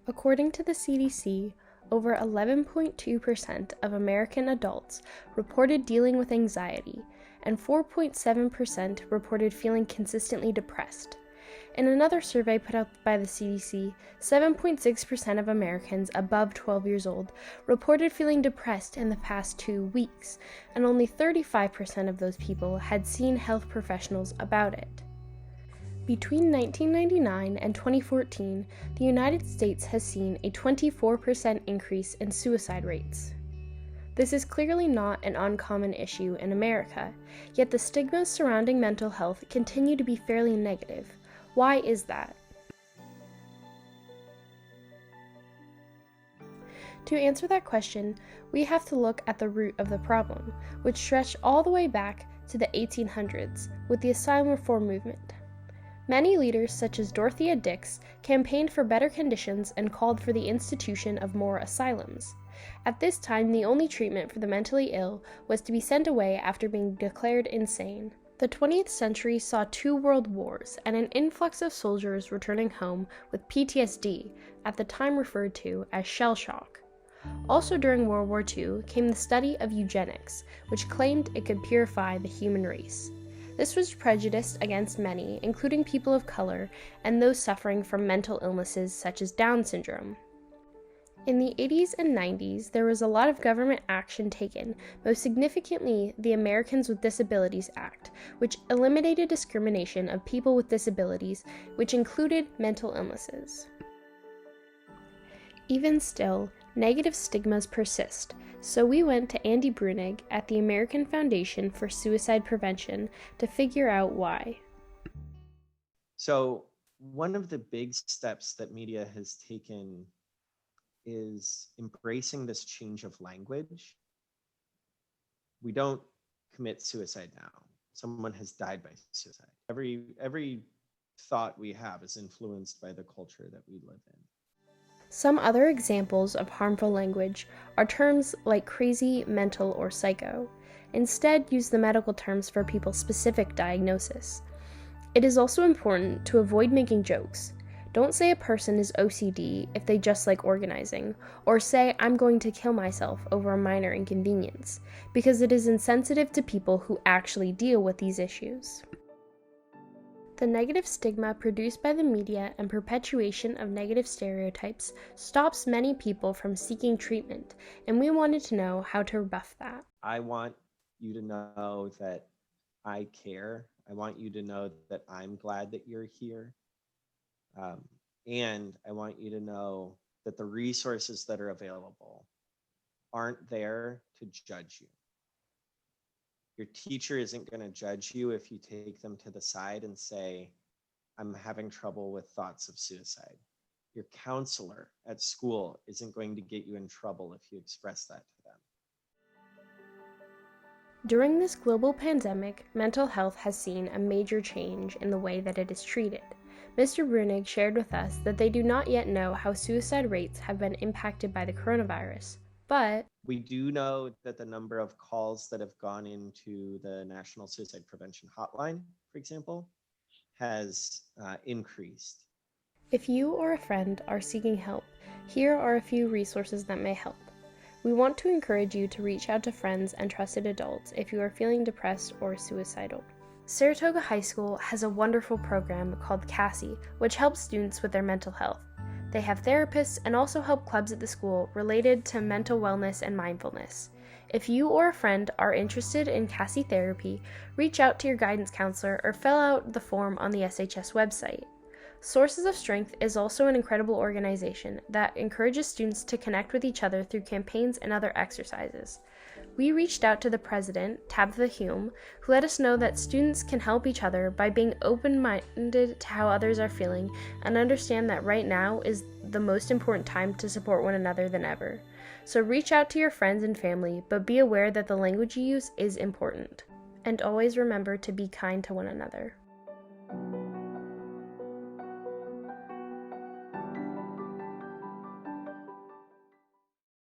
According to the CDC, over 11.2% of American adults reported dealing with anxiety, and 4.7% reported feeling consistently depressed. In another survey put out by the CDC, 7.6% of Americans above 12 years old reported feeling depressed in the past 2 weeks, and only 35% of those people had seen health professionals about it. Between 1999 and 2014, the United States has seen a 24% increase in suicide rates. This is clearly not an uncommon issue in America, yet the stigmas surrounding mental health continue to be fairly negative. Why is that? To answer that question, we have to look at the root of the problem, which stretched all the way back to the 1800s with the asylum reform movement. Many leaders, such as Dorothea Dix, campaigned for better conditions and called for the institution of more asylums. At this time, the only treatment for the mentally ill was to be sent away after being declared insane. The 20th century saw 2 world wars and an influx of soldiers returning home with PTSD, at the time referred to as shell shock. Also during World War II came the study of eugenics, which claimed it could purify the human race. This was prejudiced against many, including people of color and those suffering from mental illnesses such as Down syndrome. In the 80s and 90s, there was a lot of government action taken, most significantly the Americans with Disabilities Act, which eliminated discrimination of people with disabilities, which included mental illnesses. Even still, negative stigmas persist, so we went to Andy Brunig at the American Foundation for Suicide Prevention to figure out why. So one of the big steps that media has taken is embracing this change of language. We don't commit suicide now. Someone has died by suicide. Every thought we have is influenced by the culture that we live in. Some other examples of harmful language are terms like crazy, mental, or psycho. Instead, use the medical terms for people's specific diagnosis. It is also important to avoid making jokes. Don't say a person is OCD if they just like organizing, or say I'm going to kill myself over a minor inconvenience, because it is insensitive to people who actually deal with these issues. The negative stigma produced by the media and perpetuation of negative stereotypes stops many people from seeking treatment, and we wanted to know how to rebuff that. I want you to know that I care. I want you to know that I'm glad that you're here. And I want you to know that the resources that are available aren't there to judge you. Your teacher isn't going to judge you if you take them to the side and say, I'm having trouble with thoughts of suicide. Your counselor at school isn't going to get you in trouble if you express that to them. During this global pandemic, mental health has seen a major change in the way that it is treated. Mr. Brunig shared with us that they do not yet know how suicide rates have been impacted by the coronavirus, but we do know that the number of calls that have gone into the National Suicide Prevention Hotline, for example, has increased. If you or a friend are seeking help, here are a few resources that may help. We want to encourage you to reach out to friends and trusted adults if you are feeling depressed or suicidal. Saratoga High School has a wonderful program called Cassie, which helps students with their mental health. They have therapists and also help clubs at the school related to mental wellness and mindfulness. If you or a friend are interested in Cassie therapy, reach out to your guidance counselor or fill out the form on the SHS website. Sources of Strength is also an incredible organization that encourages students to connect with each other through campaigns and other exercises. We reached out to the president, Tabitha Hume, who let us know that students can help each other by being open-minded to how others are feeling and understand that right now is the most important time to support one another than ever. So reach out to your friends and family, but be aware that the language you use is important. And always remember to be kind to one another.